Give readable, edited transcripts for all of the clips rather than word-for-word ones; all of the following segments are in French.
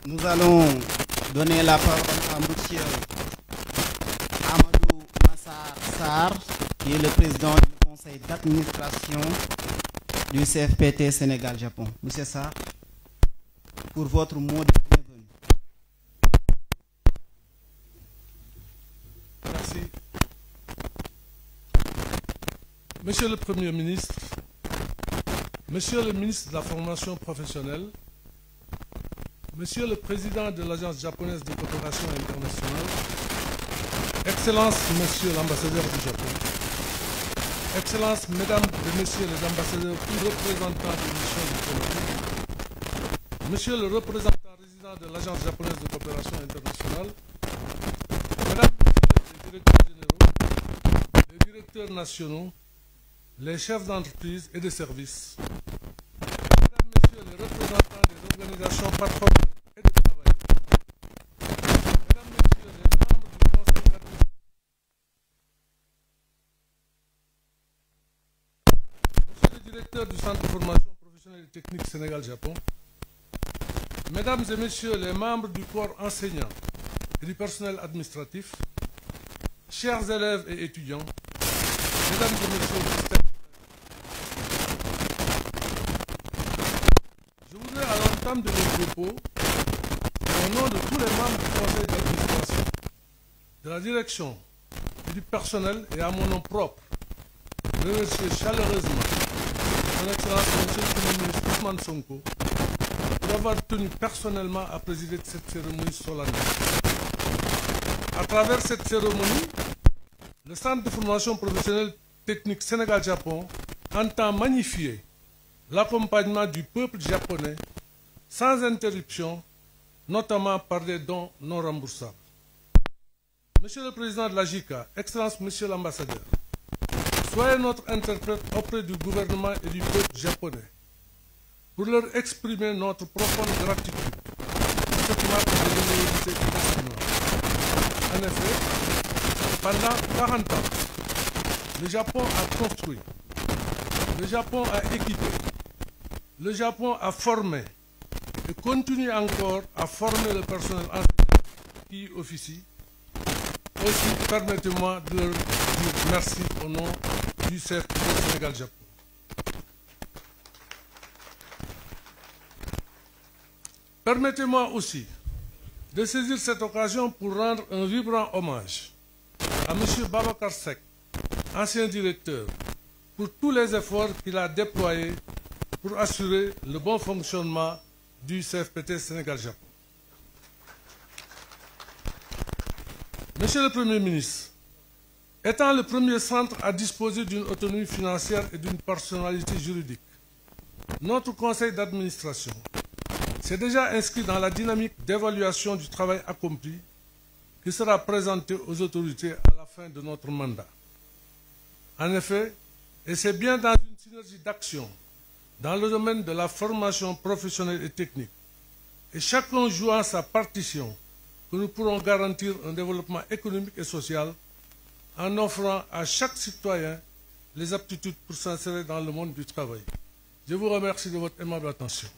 Nous allons donner la parole à M. Amadou Massar Sarr, qui est le président du conseil d'administration du CFPT Sénégal-Japon. Monsieur Sarr, pour votre mot de bienvenue. Merci. Monsieur le Premier ministre, Monsieur le ministre de la Formation professionnelle, Monsieur le Président de l'Agence japonaise de coopération internationale, Excellences, Monsieur l'ambassadeur du Japon, Excellences, Mesdames et Messieurs les ambassadeurs ou représentants des missions diplomatiques, Monsieur le représentant résident de l'Agence japonaise de coopération internationale, Mesdames et Messieurs les directeurs généraux, les directeurs nationaux, les chefs d'entreprise et de services, Mesdames, Messieurs les représentants des organisations patronales et de travailleurs, Mesdames, Messieurs les membres du Conseil d'administration, Monsieur le directeur du Centre de formation professionnelle et technique Sénégal-Japon, Mesdames et Messieurs les membres du corps enseignant et du personnel administratif, chers élèves et étudiants, Mesdames et Messieurs les systèmes, je voudrais à l'entame de mes propos, au nom de tous les membres du conseil d'administration, de la direction et du personnel et à mon nom propre, remercier chaleureusement Son Excellence Monsieur le Premier ministre Ousmane Sonko pour avoir tenu personnellement à présider cette cérémonie solennelle. À travers cette cérémonie, le Centre de formation professionnelle technique Sénégal-Japon entend magnifier l'accompagnement du peuple japonais sans interruption, notamment par des dons non remboursables. Monsieur le Président de la JICA, Excellence Monsieur l'ambassadeur, soyez notre interprète auprès du gouvernement et du peuple japonais pour leur exprimer notre profonde gratitude pour cette marque de générosité inestimable. En effet, pendant 40 ans, le Japon a construit, le Japon a équipé, le Japon a formé et continue encore à former le personnel enseignant qui y officie. Aussi, permettez-moi de leur dire merci au nom du CFPT Sénégal-Japon. Permettez-moi aussi de saisir cette occasion pour rendre un vibrant hommage à M. Babacar Seck, ancien directeur, pour tous les efforts qu'il a déployés pour assurer le bon fonctionnement du CFPT Sénégal-Japon. Monsieur le Premier ministre, étant le premier centre à disposer d'une autonomie financière et d'une personnalité juridique, notre conseil d'administration s'est déjà inscrit dans la dynamique d'évaluation du travail accompli qui sera présenté aux autorités à la fin de notre mandat. En effet, et c'est bien dans une synergie d'action dans le domaine de la formation professionnelle et technique, et chacun jouant sa partition, que nous pourrons garantir un développement économique et social en offrant à chaque citoyen les aptitudes pour s'insérer dans le monde du travail. Je vous remercie de votre aimable attention.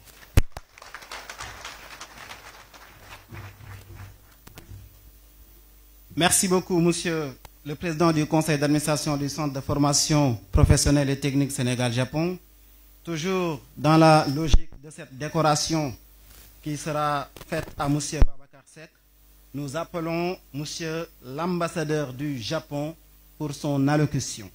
Merci beaucoup, Monsieur le Président du Conseil d'administration du Centre de formation professionnelle et technique Sénégal-Japon. Toujours dans la logique de cette décoration qui sera faite à Monsieur Babacar Seck, nous appelons Monsieur l'ambassadeur du Japon pour son allocution.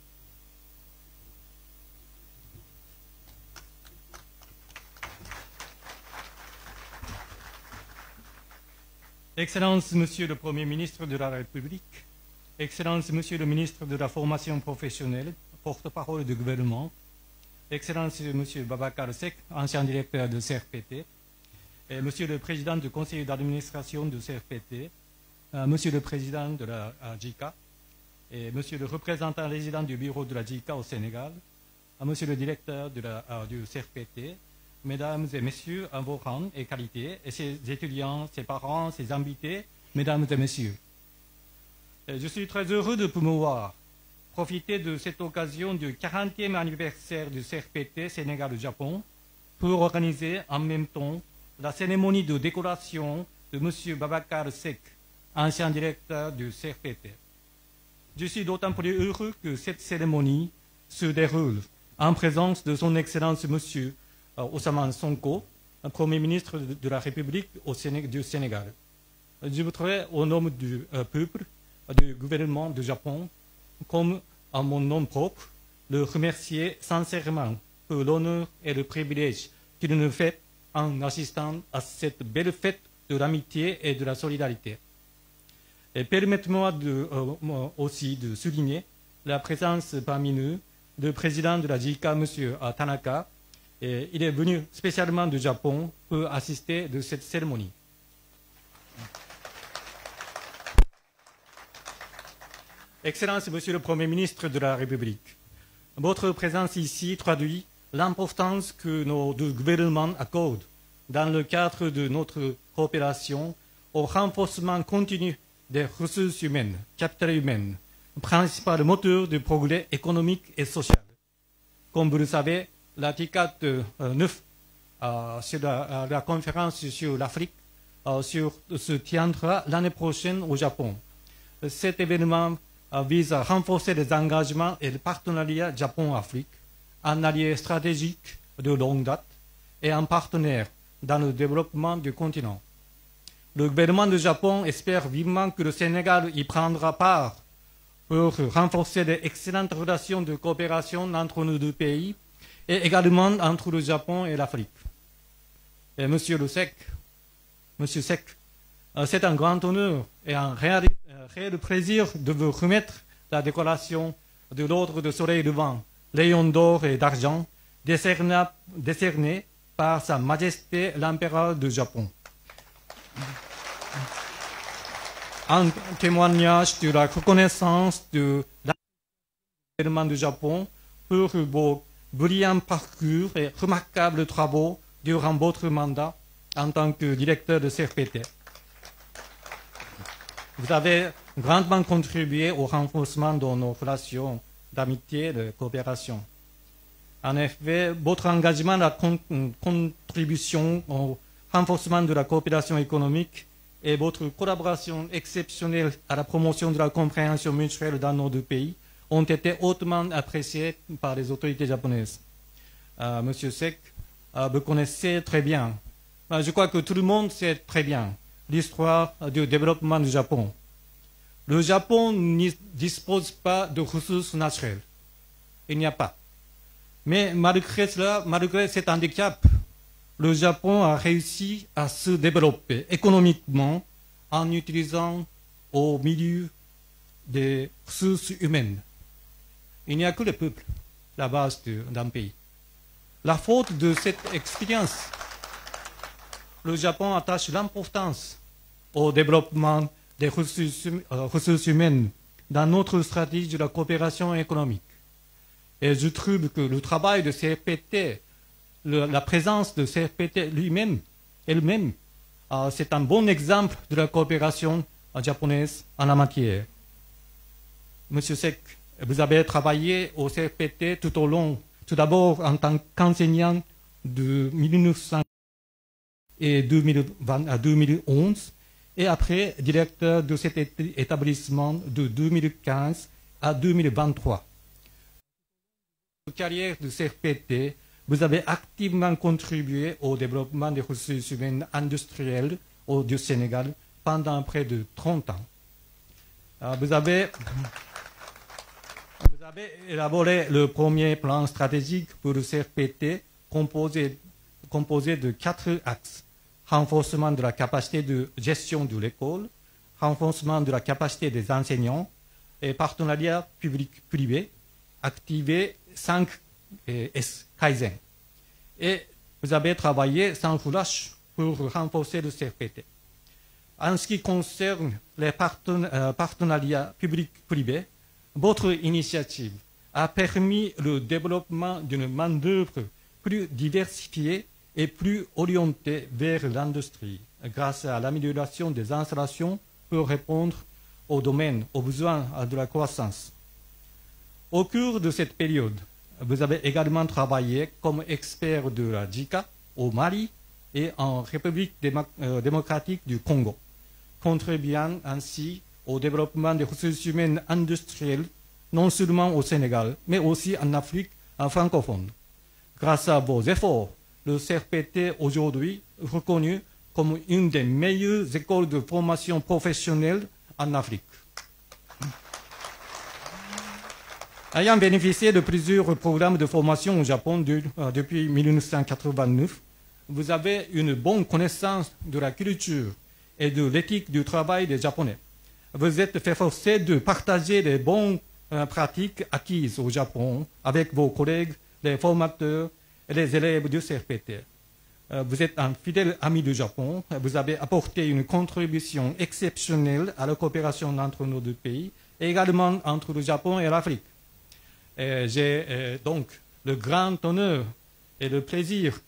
Excellences, Monsieur le Premier ministre de la République, Excellences, Monsieur le ministre de la Formation professionnelle, porte-parole du gouvernement, Excellences, Monsieur Babacar Seck, ancien directeur de CFPT, et Monsieur le Président du Conseil d'administration du CFPT, Monsieur le Président de la JICA, et Monsieur le représentant résident du bureau de la JICA au Sénégal, Monsieur le directeur du CFPT, Mesdames et Messieurs, en vos rangs et qualités, et ses étudiants, ses parents, ses invités, Mesdames et Messieurs. Je suis très heureux de pouvoir profiter de cette occasion du 40e anniversaire du CFPT Sénégal-Japon pour organiser en même temps la cérémonie de décoration de M. Babacar Seck, ancien directeur du CRPT. Je suis d'autant plus heureux que cette cérémonie se déroule en présence de son Excellence M. Ousmane Sonko, Premier ministre de la République du Sénégal. Je voudrais, au nom du peuple, du gouvernement du Japon, comme à mon nom propre, le remercier sincèrement pour l'honneur et le privilège qu'il nous fait en assistant à cette belle fête de l'amitié et de la solidarité. Et permettez-moi aussi de souligner la présence parmi nous du président de la JICA, M. Tanaka. Et il est venu spécialement du Japon pour assister à cette cérémonie. Excellence, Monsieur le Premier ministre de la République, votre présence ici traduit l'importance que nos deux gouvernements accordent dans le cadre de notre coopération au renforcement continu des ressources humaines, capital humain, principal moteur du progrès économique et social. Comme vous le savez, l'article 9 sur la conférence sur l'Afrique se tiendra l'année prochaine au Japon. Cet événement vise à renforcer les engagements et le partenariat Japon-Afrique, un allié stratégique de longue date et un partenaire dans le développement du continent. Le gouvernement du Japon espère vivement que le Sénégal y prendra part pour renforcer les excellentes relations de coopération entre nos deux pays et également entre le Japon et l'Afrique. Et Monsieur Seck, c'est un grand honneur et un réel plaisir de vous remettre la décoration de l'Ordre du Soleil Levant, Léon d'or et d'argent, décerné par Sa Majesté l'Empereur du Japon. En témoignage de la reconnaissance de gouvernement du Japon pour vos brillants parcours et remarquables travaux durant votre mandat en tant que directeur de CRPT. Vous avez grandement contribué au renforcement de nos relations d'amitié et de coopération. En effet, votre engagement à la contribution au renforcement de la coopération économique et votre collaboration exceptionnelle à la promotion de la compréhension mutuelle dans nos deux pays ont été hautement appréciés par les autorités japonaises. Monsieur Seck, vous connaissez très bien, je crois que tout le monde sait très bien, l'histoire du développement du Japon. Le Japon ne dispose pas de ressources naturelles. Il n'y a pas. Mais malgré cela, malgré cet handicap, le Japon a réussi à se développer économiquement en utilisant au milieu des ressources humaines. Il n'y a que le peuple, la base d'un pays. La faute de cette expérience, le Japon attache l'importance au développement des ressources humaines dans notre stratégie de la coopération économique. Et je trouve que le travail de CRPT, la présence de CRPT elle-même, c'est un bon exemple de la coopération japonaise en la matière. Monsieur Seck, vous avez travaillé au CRPT tout d'abord en tant qu'enseignant de 1900 et 2011, et après directeur de cet établissement de 2015 à 2023. Dans votre carrière de CRPT, vous avez activement contribué au développement des ressources humaines industrielles du Sénégal pendant près de 30 ans. Vous avez élaboré le premier plan stratégique pour le CRPT composé de 4 axes. Renforcement de la capacité de gestion de l'école, renforcement de la capacité des enseignants et partenariat public-privé, activer 5 S Kaizen. Et vous avez travaillé sans relâche pour renforcer le CRPT. En ce qui concerne les partenariats public-privé, votre initiative a permis le développement d'une main-d'œuvre plus diversifiée et plus orientée vers l'industrie, grâce à l'amélioration des installations pour répondre aux besoins de la croissance. Au cours de cette période, vous avez également travaillé comme expert de la JICA au Mali et en République démocratique du Congo, contribuant ainsi au développement des ressources humaines industrielles, non seulement au Sénégal, mais aussi en Afrique francophone. Grâce à vos efforts, le CRPT aujourd'hui reconnu comme une des meilleures écoles de formation professionnelle en Afrique. Ayant bénéficié de plusieurs programmes de formation au Japon depuis 1989, vous avez une bonne connaissance de la culture et de l'éthique du travail des Japonais. Vous êtes efforcé de partager les bonnes pratiques acquises au Japon avec vos collègues, les formateurs et les élèves du CRPT. Vous êtes un fidèle ami du Japon. Vous avez apporté une contribution exceptionnelle à la coopération entre nos deux pays, et également entre le Japon et l'Afrique. J'ai donc le grand honneur et le plaisir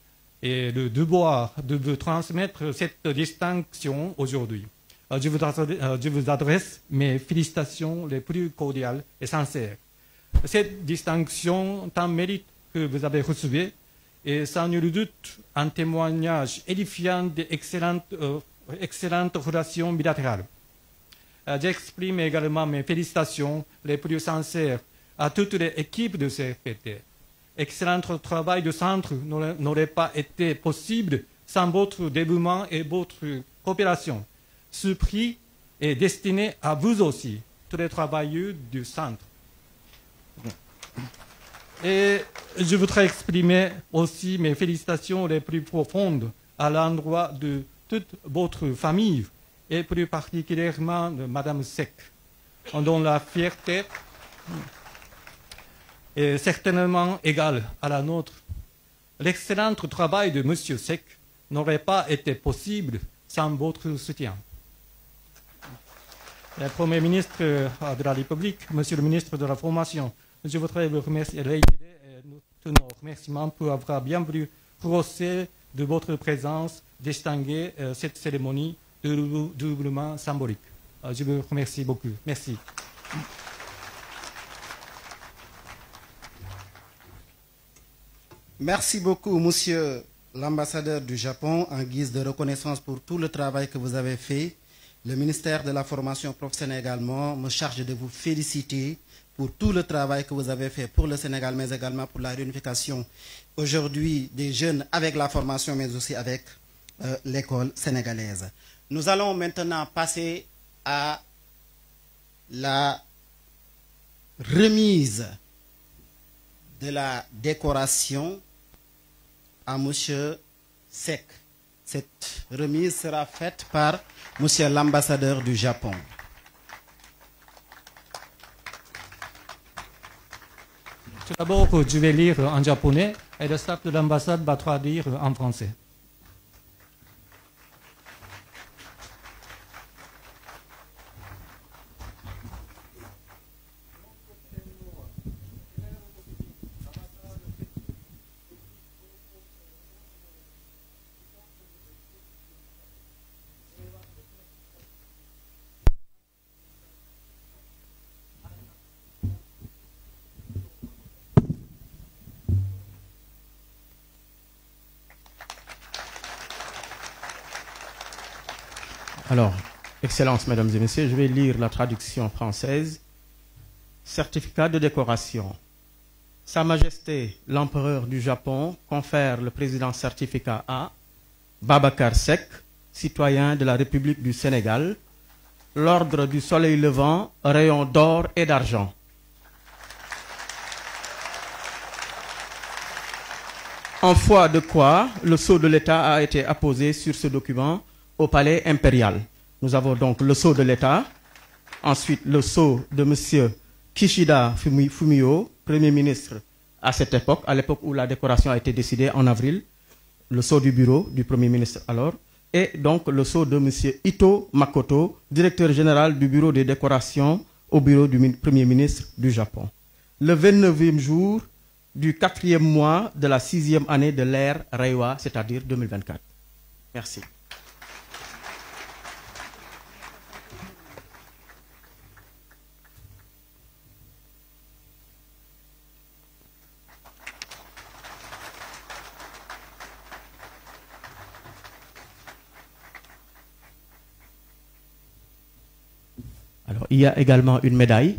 et le devoir de vous transmettre cette distinction aujourd'hui. Je vous adresse mes félicitations les plus cordiales et sincères. Cette distinction tant mérite que vous avez reçue est sans nul doute un témoignage édifiant d'excellentes relations bilatérales. J'exprime également mes félicitations les plus sincères à toutes les équipes de CRPT. Excellent travail de centre n'aurait pas été possible sans votre dévouement et votre coopération. Ce prix est destiné à vous aussi, tous les travailleurs du centre. Et je voudrais exprimer aussi mes félicitations les plus profondes à l'endroit de toute votre famille, et plus particulièrement de Madame Seck, dont la fierté est certainement égale à la nôtre. L'excellent travail de Monsieur Seck n'aurait pas été possible sans votre soutien. Le Premier ministre de la République, Monsieur le ministre de la Formation, je voudrais vous remercier, tous nos remerciements pour avoir bien voulu procéder de votre présence, distinguer cette cérémonie doublement symbolique. Je vous remercie beaucoup. Merci. Merci beaucoup, Monsieur l'ambassadeur du Japon, en guise de reconnaissance pour tout le travail que vous avez fait. Le ministère de la Formation professionnelle également me charge de vous féliciter pour tout le travail que vous avez fait pour le Sénégal, mais également pour la réunification aujourd'hui des jeunes avec la formation, mais aussi avec l'école sénégalaise. Nous allons maintenant passer à la remise de la décoration à M. Seck. Cette remise sera faite par M. l'ambassadeur du Japon. Tout d'abord, je vais lire en japonais et le staff de l'ambassade va traduire en français. Alors, Excellences, Mesdames et Messieurs, je vais lire la traduction française. Certificat de décoration. Sa Majesté l'Empereur du Japon confère le président certificat à Babacar Seck, citoyen de la République du Sénégal, l'ordre du soleil levant, rayon d'or et d'argent. En foi de quoi, le sceau de l'État a été apposé sur ce document au palais impérial. Nous avons donc le sceau de l'État, ensuite le sceau de M. Kishida Fumio, Premier ministre à cette époque, à l'époque où la décoration a été décidée en avril, le sceau du bureau du Premier ministre alors, et donc le sceau de M. Ito Makoto, directeur général du bureau des décorations au bureau du Premier ministre du Japon. Le 29e jour du 4e mois de la 6e année de l'ère Reiwa, c'est-à-dire 2024. Merci. il y a également une médaille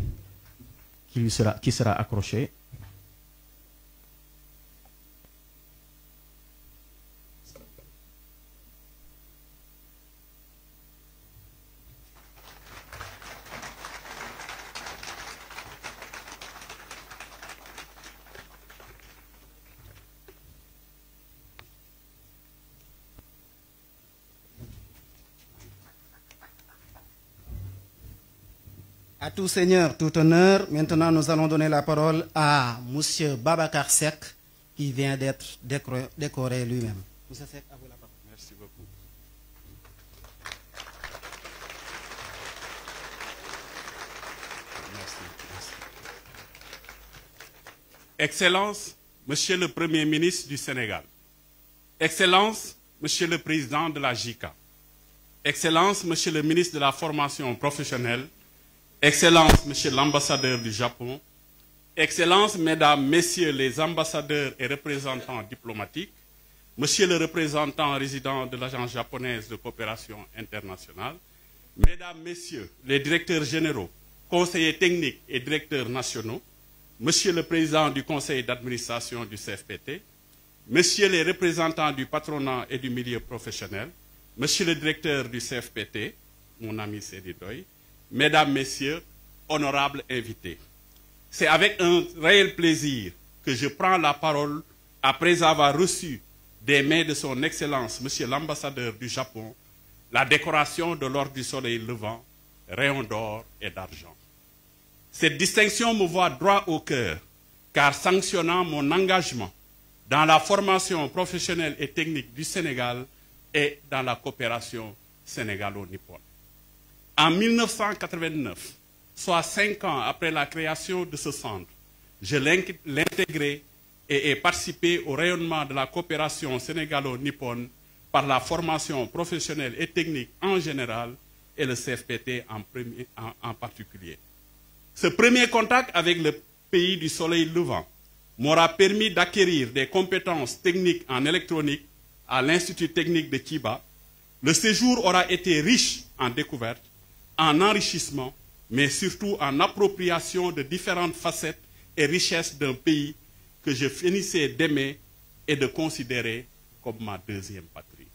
qui sera accrochée. À tout seigneur, tout honneur. Maintenant, nous allons donner la parole à M. Babacar Seck, qui vient d'être décoré lui-même. M. Seck, à vous la parole. Merci beaucoup. Merci. Excellence, Monsieur le Premier ministre du Sénégal. Excellence, Monsieur le Président de la JICA. Excellence, Monsieur le ministre de la Formation professionnelle. Excellence, Monsieur l'ambassadeur du Japon. Excellence, Mesdames, Messieurs les ambassadeurs et représentants diplomatiques. Monsieur le représentant résident de l'Agence japonaise de coopération internationale. Mesdames, Messieurs les directeurs généraux, conseillers techniques et directeurs nationaux. Monsieur le président du conseil d'administration du CFPT. Messieurs les représentants du patronat et du milieu professionnel. Monsieur le directeur du CFPT, mon ami Sedi Doy. Mesdames, Messieurs, honorables invités, c'est avec un réel plaisir que je prends la parole après avoir reçu des mains de son Excellence, Monsieur l'ambassadeur du Japon, la décoration de l'Ordre du Soleil levant, rayon d'or et d'argent. Cette distinction me voit droit au cœur, car sanctionnant mon engagement dans la formation professionnelle et technique du Sénégal et dans la coopération sénégalo-nippone. En 1989, soit 5 ans après la création de ce centre, je l'ai intégré et ai participé au rayonnement de la coopération sénégalo-nippone par la formation professionnelle et technique en général et le CFPT en particulier. Ce premier contact avec le pays du soleil levant m'aura permis d'acquérir des compétences techniques en électronique à l'Institut technique de Chiba. Le séjour aura été riche en découvertes, en enrichissement, mais surtout en appropriation de différentes facettes et richesses d'un pays que je finissais d'aimer et de considérer comme ma deuxième patrie.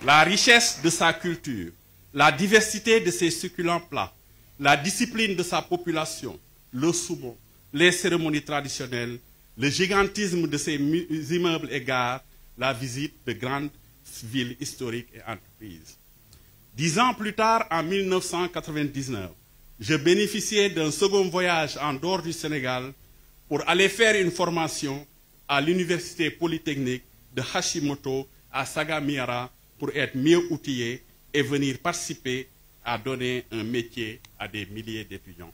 La richesse de sa culture, la diversité de ses succulents plats, la discipline de sa population, le sumo, les cérémonies traditionnelles, le gigantisme de ses immeubles et gares, la visite de grandes villes historiques et entreprises. 10 ans plus tard, en 1999, je bénéficiais d'un second voyage en dehors du Sénégal pour aller faire une formation à l'université polytechnique de Hashimoto à Sagamihara pour être mieux outillé et venir participer à donner un métier à des milliers d'étudiants.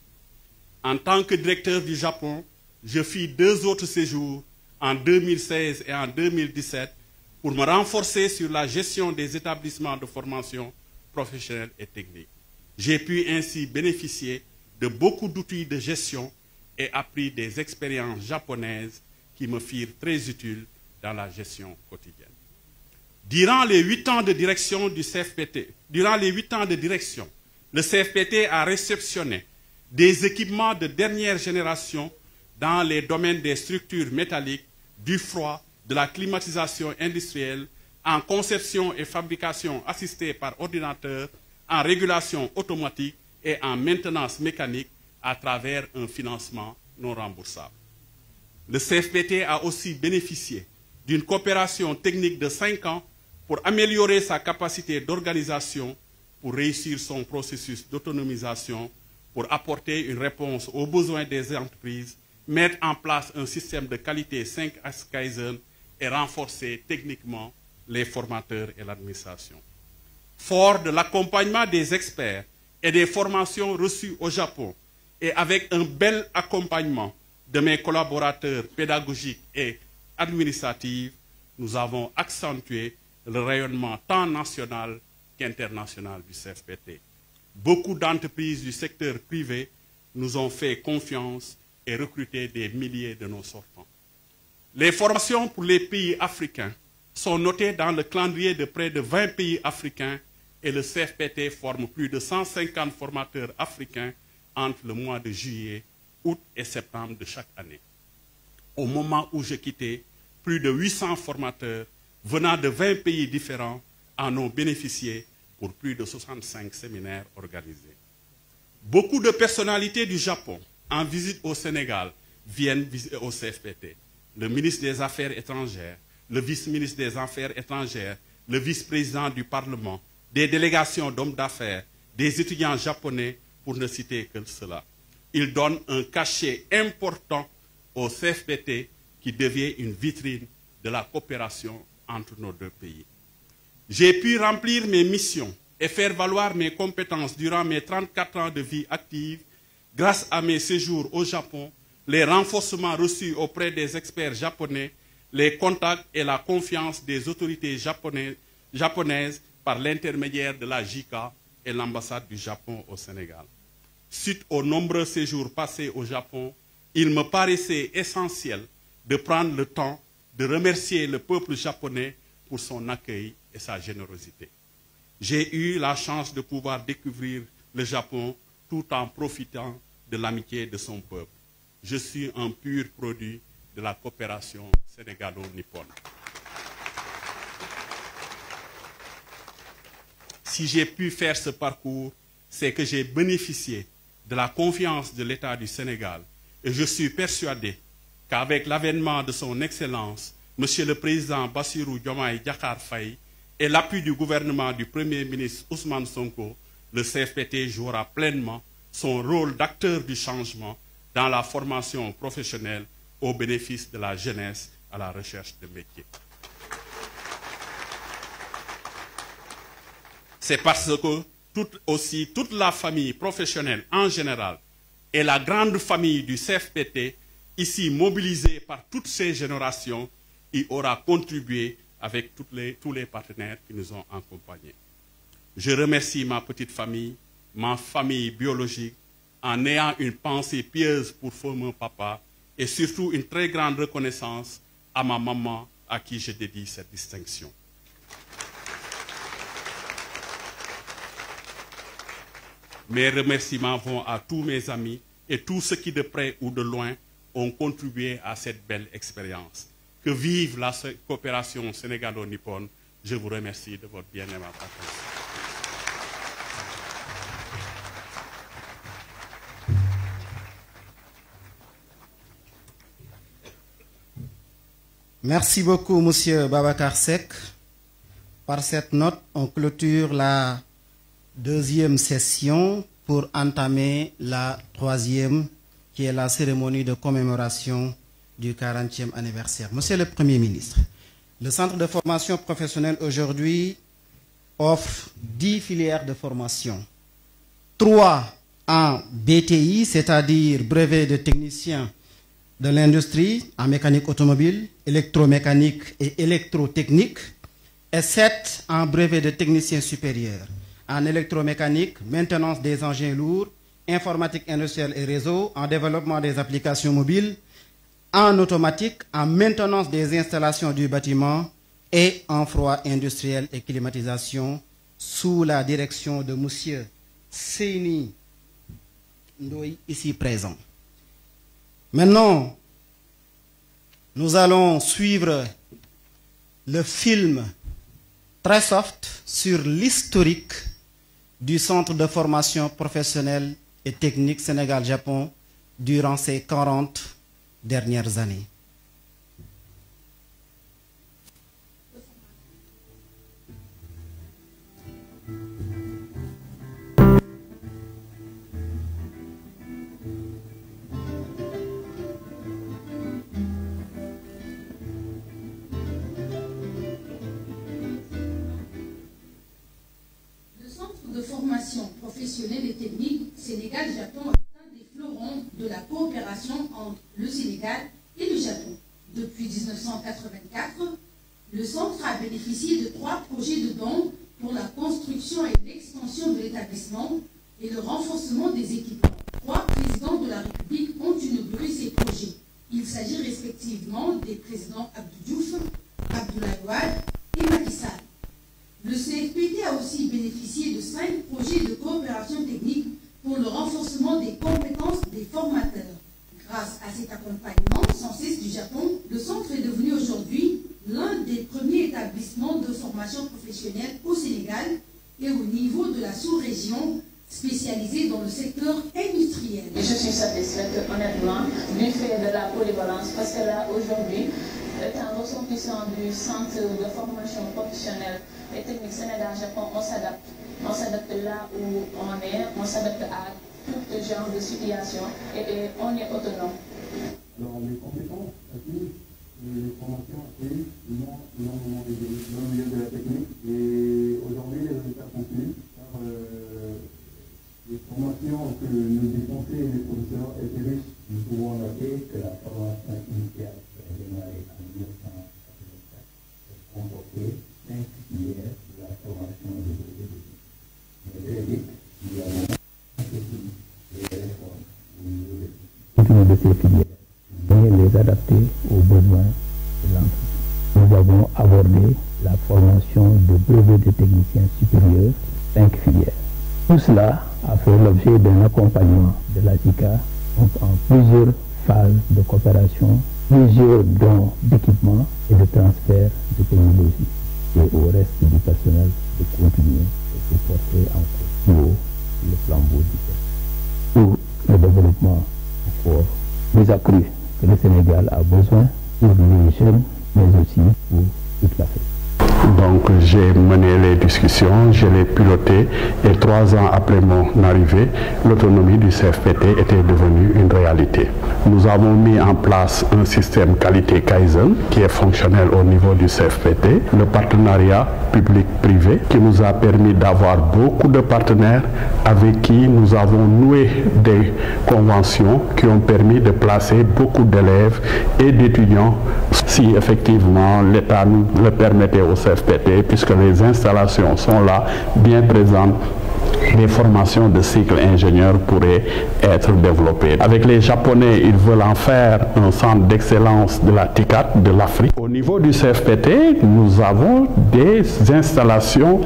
En tant que directeur du Japon, je fis 2 autres séjours en 2016 et en 2017 pour me renforcer sur la gestion des établissements de formation professionnelle et technique. J'ai pu ainsi bénéficier de beaucoup d'outils de gestion et appris des expériences japonaises qui me firent très utiles dans la gestion quotidienne. Durant les 8 ans de direction du CFPT, le CFPT a réceptionné des équipements de dernière génération dans les domaines des structures métalliques, du froid, de la climatisation industrielle, en conception et fabrication assistée par ordinateur, en régulation automatique et en maintenance mécanique à travers un financement non remboursable. Le CFPT a aussi bénéficié d'une coopération technique de 5 ans pour améliorer sa capacité d'organisation, pour réussir son processus d'autonomisation, pour apporter une réponse aux besoins des entreprises, mettre en place un système de qualité 5S Kaizen et renforcer techniquement les formateurs et l'administration. Fort de l'accompagnement des experts et des formations reçues au Japon et avec un bel accompagnement de mes collaborateurs pédagogiques et administratifs, nous avons accentué le rayonnement tant national qu'international du CFPT. Beaucoup d'entreprises du secteur privé nous ont fait confiance et recruté des milliers de nos sortants. Les formations pour les pays africains sont notées dans le calendrier de près de 20 pays africains et le CFPT forme plus de 150 formateurs africains entre le mois de juillet, août et septembre de chaque année. Au moment où je quittais, plus de 800 formateurs venant de 20 pays différents en ont bénéficié pour plus de 65 séminaires organisés. Beaucoup de personnalités du Japon en visite au Sénégal viennent au CFPT. Le ministre des Affaires étrangères, le vice-ministre des Affaires étrangères, le vice-président du Parlement, des délégations d'hommes d'affaires, des étudiants japonais, pour ne citer que cela. Ils donnent un cachet important au CFPT qui devient une vitrine de la coopération entre nos deux pays. J'ai pu remplir mes missions et faire valoir mes compétences durant mes 34 ans de vie active grâce à mes séjours au Japon, les renforcements reçus auprès des experts japonais, les contacts et la confiance des autorités japonaises par l'intermédiaire de la JICA et l'ambassade du Japon au Sénégal. Suite aux nombreux séjours passés au Japon, il me paraissait essentiel de prendre le temps de remercier le peuple japonais pour son accueil et sa générosité. J'ai eu la chance de pouvoir découvrir le Japon tout en profitant de l'amitié de son peuple. Je suis un pur produit de la coopération sénégalo-nippone. Si j'ai pu faire ce parcours, c'est que j'ai bénéficié de la confiance de l'État du Sénégal et je suis persuadé qu'avec l'avènement de son Excellence, Monsieur le Président Bassirou Diomaye Diakhar Faye et l'appui du gouvernement du Premier ministre Ousmane Sonko, le CFPT jouera pleinement son rôle d'acteur du changement dans la formation professionnelle au bénéfice de la jeunesse à la recherche de métiers. C'est parce que toute la famille professionnelle en général et la grande famille du CFPT, ici mobilisée par toutes ces générations, y aura contribué avec tous les partenaires qui nous ont accompagnés. Je remercie ma petite famille, ma famille biologique, en ayant une pensée pieuse pour mon papa et surtout une très grande reconnaissance à ma maman à qui je dédie cette distinction. Mes remerciements vont à tous mes amis et tous ceux qui de près ou de loin ont contribué à cette belle expérience. Que vive la coopération sénégalo-nippone. Je vous remercie de votre bien-aimable attention. Merci beaucoup, Monsieur Babacar Seck. Par cette note, on clôture la deuxième session pour entamer la troisième, qui est la cérémonie de commémoration du 40e anniversaire. Monsieur le Premier ministre, le Centre de formation professionnelle aujourd'hui offre 10 filières de formation. 3 en BTI, c'est-à-dire brevet de technicien de l'industrie en mécanique automobile, électromécanique et électrotechnique, et 7 en brevet de technicien supérieur en électromécanique, maintenance des engins lourds, informatique industrielle et réseau, en développement des applications mobiles, en automatique, en maintenance des installations du bâtiment et en froid industriel et climatisation sous la direction de M. Seyni Ndoye, ici présent. Maintenant, nous allons suivre le film très soft sur l'historique du Centre de formation professionnelle et technique Sénégal-Japon durant ces 40 dernières années. De formation professionnelle et technique Sénégal-Japon est un des fleurons de la coopération entre le Sénégal et le Japon. Depuis 1984, le centre a bénéficié de 3 projets de dons pour la construction et l'extension de l'établissement et le renforcement des équipements. 3 présidents de la République ont inauguré ces projets. Il s'agit respectivement des présidents Abdou Diouf, Abdoulaye Wade et Macky Sall. Le CFPT a aussi bénéficié cet accompagnement sans cesse du Japon, le centre est devenu aujourd'hui l'un des premiers établissements de formation professionnelle au Sénégal et au niveau de la sous-région spécialisée dans le secteur industriel. Je suis satisfaite honnêtement du fait de la polyvalence parce que là aujourd'hui, étant ressortissant du centre de formation professionnelle et technique Sénégal-Japon, on s'adapte. On s'adapte là où on est, on s'adapte à tout genre de situation et on est autonome. Alors les compétences acquises, les formations acquises, non énormément évolué dans le milieu de la technique et aujourd'hui les résultats concluent par les formations que nos dispensés et les professeurs étaient riches. Nous pouvons noter que la formation initiale qui a démarré en 1984 comportait 5 filières de la formation de l'éducation. Mais très vite, nous avons les réformes au niveau de ces filières et les adapter aux besoins de l'entreprise. Nous avons abordé la formation de brevet de techniciens supérieurs, 5 filières. Tout cela a fait l'objet d'un accompagnement de la JICA en plusieurs phases de coopération, plusieurs dons d'équipement et de transfert de technologie. Et au reste du personnel de continuer et de porter encore plus haut le flambeau du pays. Pour le développement encore plus accru que le Sénégal a besoin pour les jeunes, mais aussi pour toute l'Afrique. Donc j'ai mené les discussions, je l'ai piloté et 3 ans après mon arrivée, l'autonomie du CFPT était devenue une réalité. Nous avons mis en place un système qualité Kaizen qui est fonctionnel au niveau du CFPT, le partenariat public-privé qui nous a permis d'avoir beaucoup de partenaires avec qui nous avons noué des conventions qui ont permis de placer beaucoup d'élèves et d'étudiants si effectivement l'État nous le permettait au CFPT, puisque les installations sont là, bien présentes. Les formations de cycle ingénieur pourraient être développées. Avec les Japonais, ils veulent en faire un centre d'excellence de la TICAT de l'Afrique. Au niveau du CFPT, nous avons des installations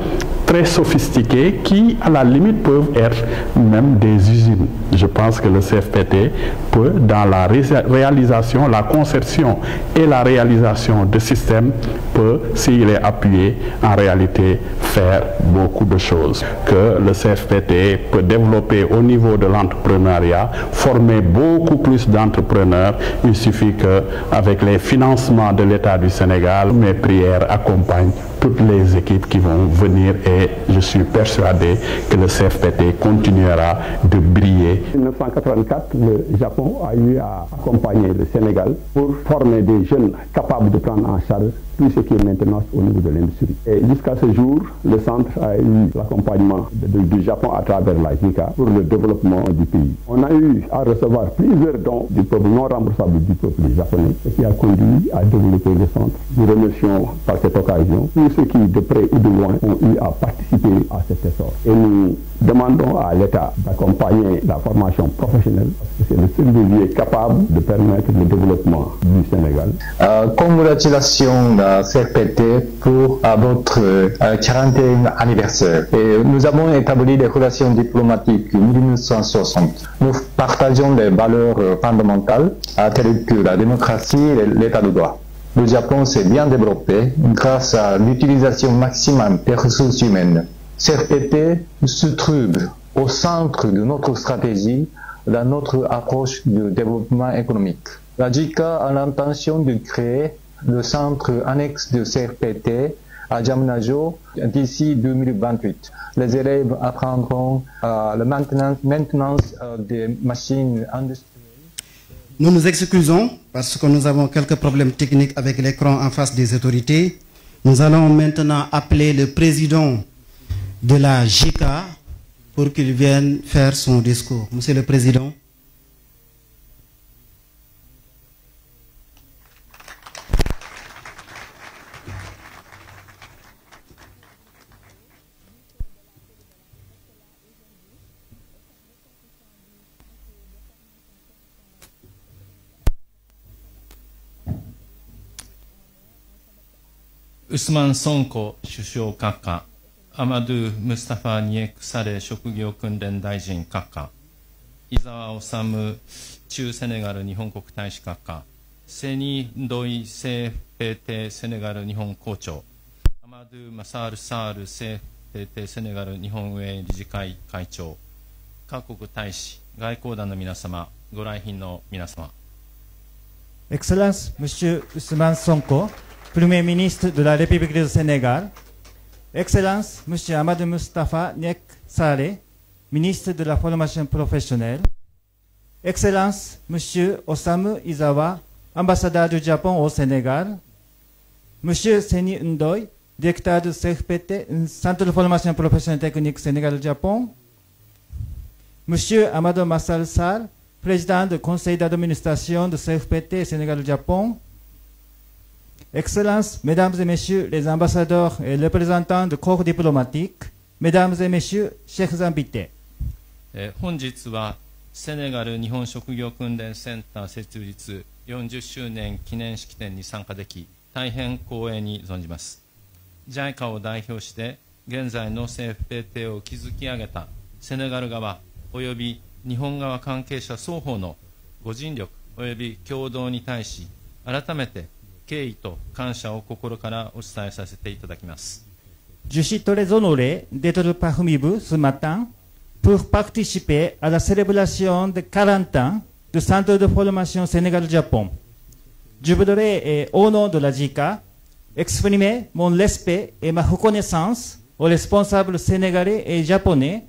très sophistiquées qui, à la limite, peuvent être même des usines. Je pense que le CFPT peut, dans la réalisation, la conception et la réalisation de systèmes, peut, s'il est appuyé, en réalité, faire beaucoup de choses. Que le CFPT peut développer au niveau de l'entrepreneuriat, former beaucoup plus d'entrepreneurs. Il suffit qu'avec les financements de l'État du Sénégal, mes prières accompagnent toutes les équipes qui vont venir et je suis persuadé que le CFPT continuera de briller. En 1984, le Japon a eu à accompagner le Sénégal pour former des jeunes capables de prendre en charge tout ce qui est maintenance au niveau de l'industrie. Et jusqu'à ce jour, le centre a eu l'accompagnement du Japon à travers la JICA pour le développement du pays. On a eu à recevoir plusieurs dons du peuple non remboursable du peuple japonais, ce qui a conduit à développer le centre. Nous remercions par cette occasion tous ceux qui, de près ou de loin, ont eu à participer à cet essor. Et nous demandons à l'État d'accompagner la formation professionnelle parce que c'est le seul levier capable de permettre le développement du Sénégal. Congratulations CFPT pour votre 41e anniversaire. Et nous avons établi des relations diplomatiques en 1960. Nous partageons des valeurs fondamentales telles que la démocratie et l'état de droit. Le Japon s'est bien développé grâce à l'utilisation maximum des ressources humaines. CFPT se trouve au centre de notre stratégie dans notre approche du développement économique. La JICA a l'intention de créer le centre annexe de CFPT à Diamniadio d'ici 2028. Les élèves apprendront la maintenance des machines industrielles. Nous nous excusons parce que nous avons quelques problèmes techniques avec l'écran en face des autorités. Nous allons maintenant appeler le président de la JICA pour qu'il vienne faire son discours. Monsieur le Président. Ousmane Sonko 首相閣下、アマドゥ・ムスタファ・ニエクサレ職業訓練大臣閣下、伊沢治駐セネガル日本国大使閣下、セニ・ドイセフペテセネガル日本校長、アマドゥ・マサール・サールセフペテセネガル日本運営理事会会長、各国大使、外交団の皆様、ご来賓の皆様。Excellence, Monsieur Ousmane Sonko, Premier ministre de la République du Sénégal. Excellence, Monsieur Amadou Moustapha Nek Saleh, ministre de la Formation professionnelle. Excellence, Monsieur Osamu Izawa, ambassadeur du Japon au Sénégal. Monsieur Seni Ndoye, directeur du CFPT, Centre de formation professionnelle technique Sénégal-Japon. Monsieur Amadou Massal Sall, président du conseil d'administration de CFPT Sénégal-Japon. Excellences, Mesdames et Messieurs les ambassadeurs et représentants du corps diplomatique, Mesdames et Messieurs, chers invités. 本日はセネガル日本職業訓練センター設立40周年記念式典に参加でき、大変光栄に存じます。JICA を代表して、現在の CFPT を築き上げたセネガル側および日本側関係者双方のご尽力および共同に対し、改めて敬意と感謝を心からお伝えさせていただきます。Je suis très honoré d'être parmi vous ce matin pour participer à la célébration de 40 ans du Centre de formation Sénégal-Japon. Je voudrais, au nom de la JICA, exprimer mon respect et ma reconnaissance aux responsables sénégalais et japonais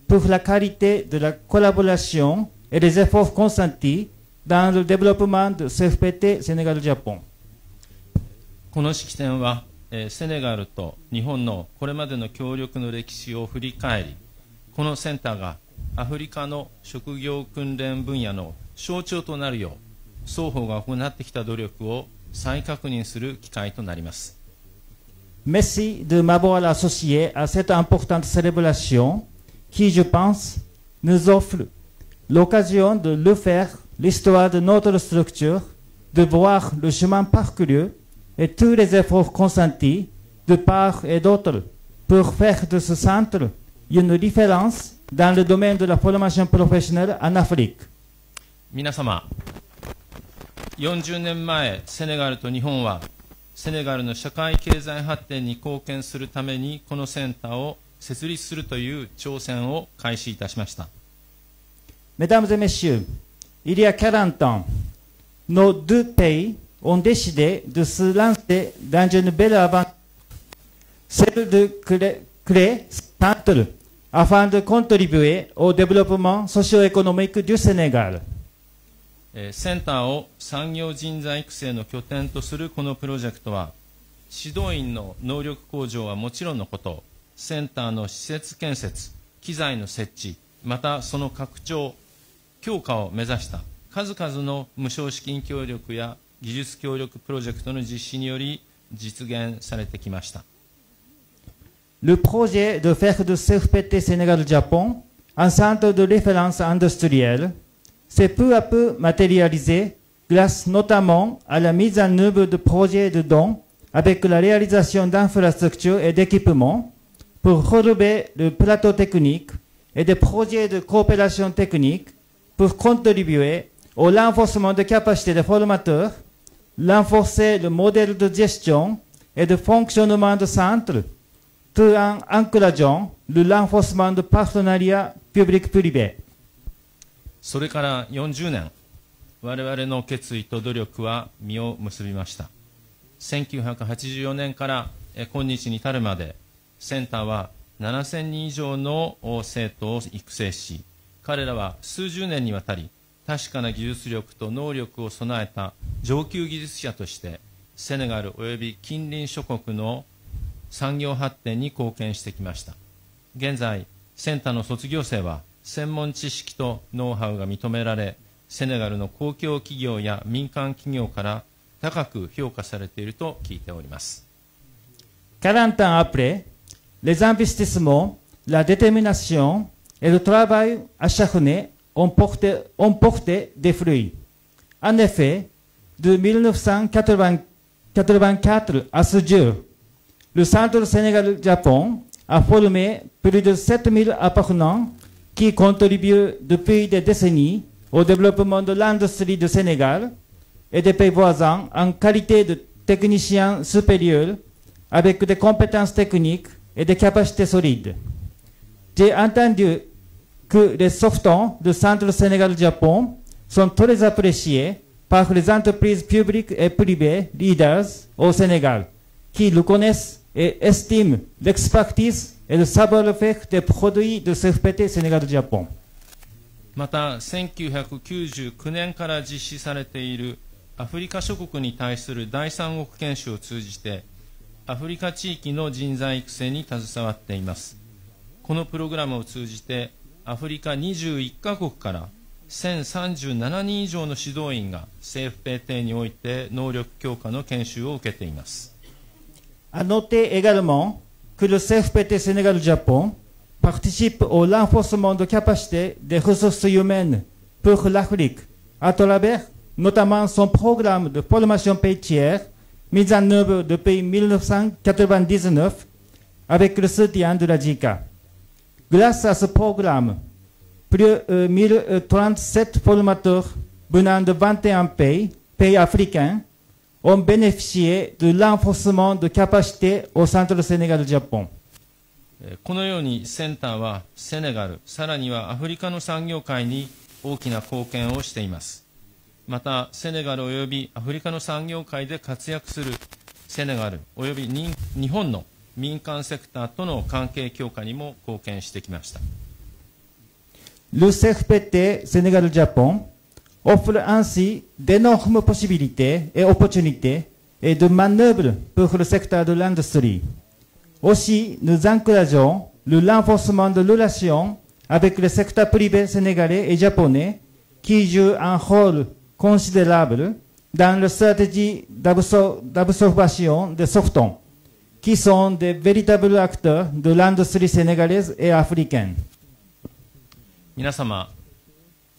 pour la qualité de la collaboration et des efforts consentis dans le développement de CFPT Sénégal-Japon. この式典は、セネガルと日本のこれまでの協力の歴史を振り返り、このセンターがアフリカの職業訓練分野の象徴となるよう、双方が行ってきた努力を再確認する機会となります。Merci de m'avoir associé à cette importante célébration qui, je pense, nous offre l'occasion de refaire l'histoire de notre structure, de voir le chemin parcouru et tous les efforts consentis de part et d'autre pour faire de ce centre une référence dans le domaine de la formation professionnelle en Afrique. 皆様、40年前、セネガルと日本はセネガルの社会経済発展に貢献するためにこのセンターを設立するという挑戦を開始いたしました。Mesdames et messieurs, il y a 40 ans, nos deux pays ont décidé de se lancer dans une belle aventure, celle de créer ce centre afin de contribuer au développement socio-économique du Sénégal. センターを産業人材育成の拠点とするこのプロジェクトは、指導員の能力向上はもちろんのこと、センターの施設建設、機材の設置、またその拡張、強化を目指した数々の無償資金協力や技術協力プロジェクトの実施により実現されてきました。Le projet de faire de CFPT Sénégal-Japon un centre de référence industrielle s'est peu à peu matérialisé grâce notamment à la mise en œuvre de projets de dons avec la réalisation d'infrastructures et d'équipements pour relever le plateau technique et des projets de coopération technique pour contribuer au renforcement des capacités des formateurs, renforcer le modèle de gestion et de fonctionnement du centre, tout en encourageant le renforcement de partenariats publics-privés. それから40年、我々の決意と努力は実を結びました。1984年から今日に至るまで、センターは7000人以上の生徒を育成し、彼らは数十年にわたり、確かな技術力と能力を備えた上級技術者として、セネガル及び近隣諸国の産業発展に貢献してきました。現在、センターの卒業生は、専門知識とノウハウが認められ、セネガルの公共企業や民間企業から高く評価されていると聞いております。40 ans après, les investissements, la détermination et le travail acharné ont porté des fruits. En effet, de 1984 à ce jour, le Centre Sénégal-Japon a formé plus de 7000 apprenants qui contribue depuis des décennies au développement de l'industrie du Sénégal et des pays voisins en qualité de technicien supérieur avec des compétences techniques et des capacités solides. J'ai entendu que les softons du Centre Sénégal-Japon sont très appréciés par les entreprises publiques et privées leaders au Sénégal, qui le connaissent et estiment l'expertise et le savoir-faire des produits de CFPT Sénégal-Japon. また、1999年から実施されているアフリカ諸国に対する第三国研修を通じて、アフリカ地域の人材育成に携わっています。このプログラムを通じて、アフリカ21カ国から1037人以上の指導員が CFPT において能力強化の研修を受けています。À noter également que le CFPT Sénégal-Japon participe au renforcement de capacité des ressources humaines pour l'Afrique, à travers notamment son programme de formation pays tiers mis en œuvre depuis 1999 avec le soutien de la JICA. Grâce à ce programme, plus de 1037 formateurs venant de 21 pays africains ont bénéficié du renforcement de capacité au Centre Sénégal-Japon. このようにセンターはセネガル、さらにはアフリカの産業界に大きな貢献をしています。また、セネガルおよびアフリカの産業界で活躍するセネガルおよび日本の民間セクターとの関係強化にも貢献してきました。Le CFPT Sénégal-Japon offre ainsi d'énormes possibilités et opportunités et de manœuvres pour le secteur de l'industrie. Aussi, nous encourageons le renforcement de relations avec le secteur privé sénégalais et japonais qui joue un rôle considérable dans la stratégie d'absorption des softons, qui sont des véritables acteurs de l'industrie sénégalaise et africaine. 皆様、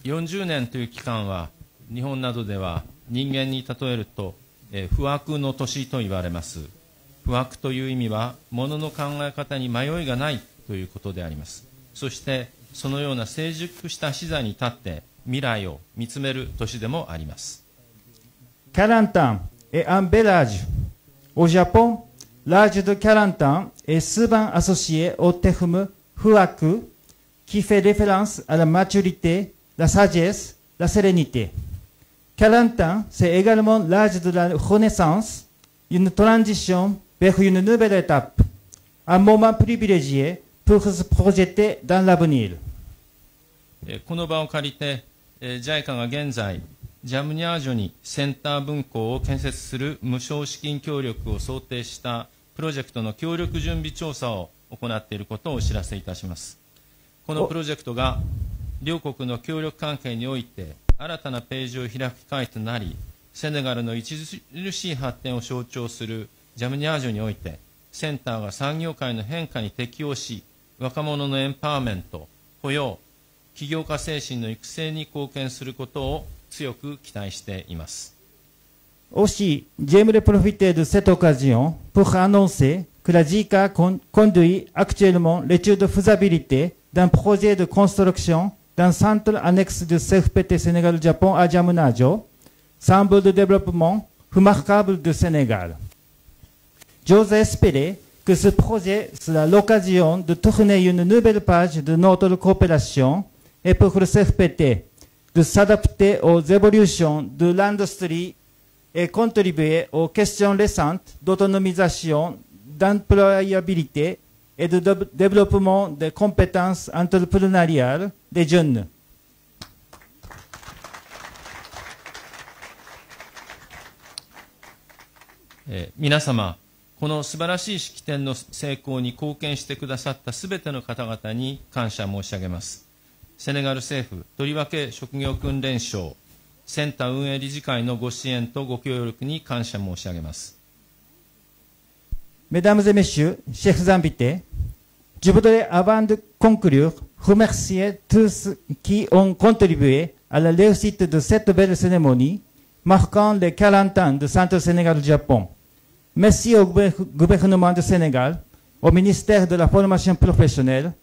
40年という期間は日本などでは人間に例えると不惑の年と言われます。不惑という意味は物の考え方に迷いがないということであります。そしてそのような成熟した視座に立って未来を見つめる年でもあります。40 ans est un bel âge. Au Japon, l'âge de 40 ans est souvent associé au terme fuaku, qui fait référence à la maturité, la sagesse, la sérénité. 40 ans, c'est également l'âge de la renaissance, une transition vers une nouvelle étape, un moment privilégié pour se projeter dans l'avenir. この場を借りて、JICA が現在、ジャムニャージョにセンター分校を建設する無償資金協力を想定したプロジェクトの協力準備調査を行っていることをお知らせいたします。このプロジェクトが両国の協力関係において新たなページを開く機会となり、セネガルの著しい発展を象徴するジャムニャージョにおいて、センターが産業界の変化に適応し、若者のエンパワーメント、雇用、起業家精神の育成に貢献することを強く期待しています。Aussi, j'aimerais profiter de cette occasion pour annoncer que la JICA conduit actuellement l'étude de faisabilité d'un projet de construction d'un centre annexe du CFPT Sénégal-Japon à Djamnajo, symbole de développement remarquable du Sénégal. J'ose espérer que ce projet sera l'occasion de tourner une nouvelle page de notre coopération et pour le CFPT de s'adapter aux évolutions de l'industrie et contribuer aux questions récentes d'autonomisation, d'employabilité et de développement des compétences entrepreneuriales des jeunes. 皆様、この素晴らしい式典の成功に貢献してくださったすべての方々に感謝申し上げます。セネガル政府、とりわけ職業訓練省、センター運営理事会のご支援とご協力に感謝申し上げます。Mesdames et messieurs, chers invités, je voudrais, avant de conclure, remercier tous qui ont contribué à la réussite de cette belle cérémonie marquant les 40 ans du Centre Sénégal-Japon. Merci au gouvernement du Sénégal, au ministère de la formation professionnelle,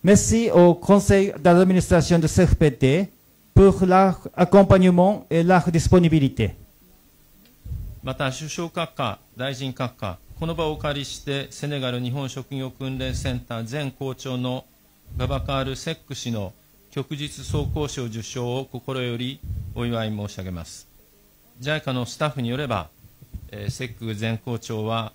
Merci au conseil d'administration de CFPT pour leur accompagnement et leur disponibilité. また首相閣下、大臣閣下、この場をお借りしてセネガル日本職業訓練センター前校長のババカール・セック氏の旭日装甲賞受賞を心よりお祝い申し上げます。JICA のスタッフによれば、セック前校長は、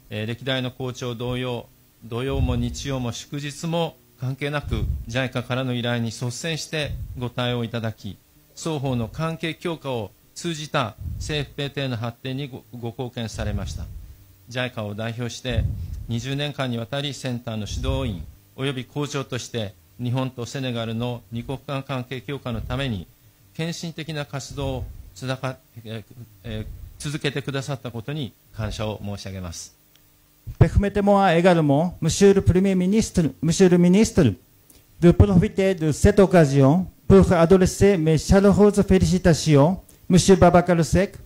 歴代の校長同様、土曜も日曜も祝日も関係なく JICA からの依頼に率先してご対応いただき、双方の関係強化を通じた CFPT の発展に ご貢献されました。JICA を代表して20年間にわたりセンターの指導員および校長として日本とセネガルの二国間関係強化のために献身的な活動を続けてくださったことに感謝を申し上げます。Permettez-moi également, Monsieur le Premier ministre, Monsieur le ministre, de profiter de cette occasion pour adresser mes chaleureuses félicitations Monsieur Babacar Seck,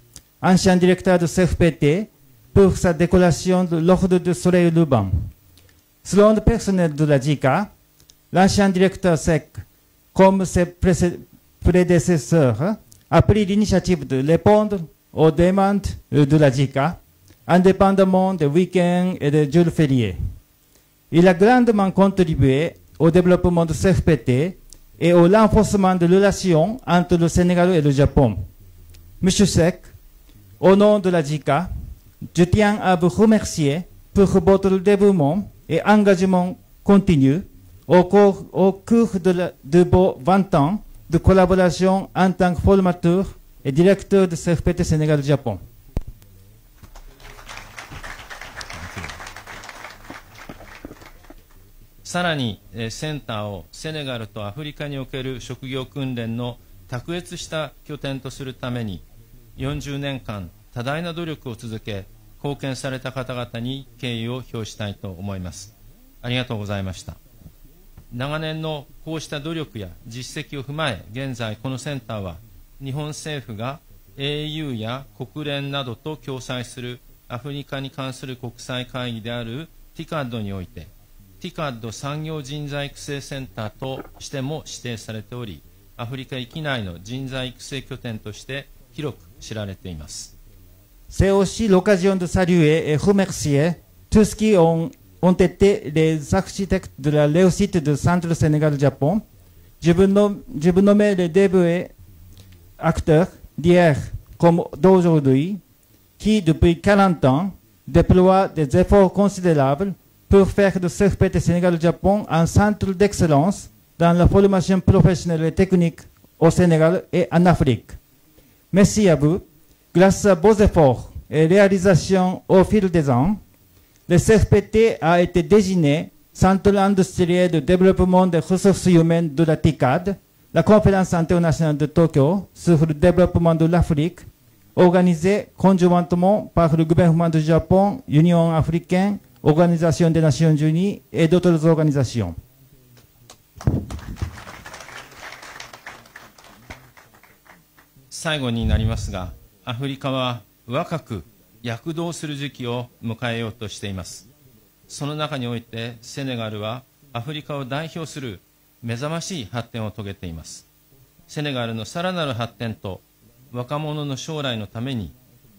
ancien directeur de CFPT, pour sa décoration de l'Ordre du Soleil Levant. Selon le personnel de la JICA, l'ancien directeur Seck, comme ses prédécesseurs, a pris l'initiative de répondre aux demandes de la JICA, indépendamment des week-ends et des jours fériés. Il a grandement contribué au développement de CFPT et au renforcement de relations entre le Sénégal et le Japon. Monsieur Seck, au nom de la JICA, je tiens à vous remercier pour votre dévouement et engagement continu au cours de vos 20 ans de collaboration en tant que formateur et directeur de CFPT Sénégal-Japon. さらにセンターをセネガルとアフリカにおける職業訓練の卓越した拠点とするために40年間多大な努力を続け貢献された方々に敬意を表したいと思います。ありがとうございました。長年のこうした努力や実績を踏まえ現在このセンターは日本政府が AU や国連などと共催するアフリカに関する国際会議である TICAD においてTICAD 産業人材育成センターとしても指定されており、アフリカ域内の人材育成拠点として広く知られています。C'est aussi l'occasion de saluer et remercier tous ceux qui ont été les architectes de la réussite du Centre Sénégal-Japon. Je veux nommer les dévoués acteurs d'hier comme d'aujourd'hui, qui depuis 40 ans déploient des efforts considérables pour faire de CFPT Sénégal-Japon un centre d'excellence dans la formation professionnelle et technique au Sénégal et en Afrique. Merci à vous. Grâce à vos efforts et réalisations au fil des ans, le CFPT a été désigné Centre industriel de développement des ressources humaines de la TICAD, la conférence internationale de Tokyo sur le développement de l'Afrique, organisée conjointement par le gouvernement du Japon, l'Union africaine, Organisation des Nations Unies et d'autres organisations. 最後になりますが、アフリカは若く躍動する時期を迎えようとしています。その中においてセネガルはアフリカを代表する目覚ましい発展を遂げています。セネガルのさらなる発展と若者の将来のために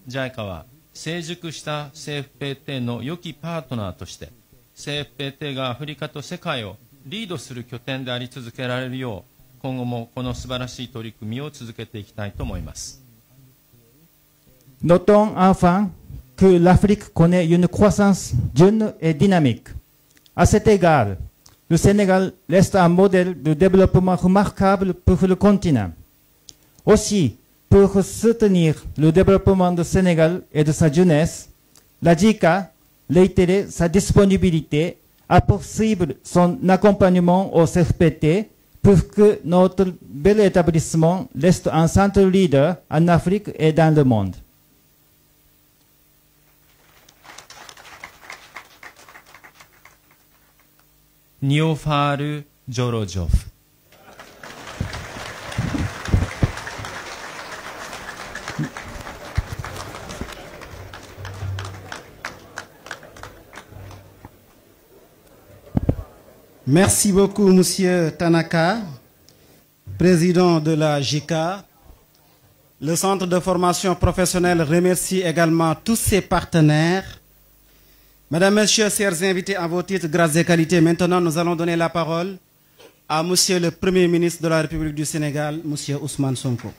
JICA は成熟した CFPT の良きパートナーとして CFPT がアフリカと世界をリードする拠点であり続けられるよう今後もこの素晴らしい取り組みを続けていきたいと思います。 Notons enfin que l'Afrique connaît une croissance jeune et dynamique. À cet égard, le Sénégal reste un modèle de développement remarquable pour le continent. Aussi, pour soutenir le développement du Sénégal et de sa jeunesse, la JICA réitère sa disponibilité à poursuivre son accompagnement au CFPT pour que notre bel établissement reste un centre leader en Afrique et dans le monde. Niofar Jorojov. Merci beaucoup, Monsieur Tanaka, président de la JICA. Le Centre de formation professionnelle remercie également tous ses partenaires. Mesdames, Messieurs, chers invités à vos titres, grâce et qualités, maintenant nous allons donner la parole à Monsieur le Premier ministre de la République du Sénégal, Monsieur Ousmane Sonko.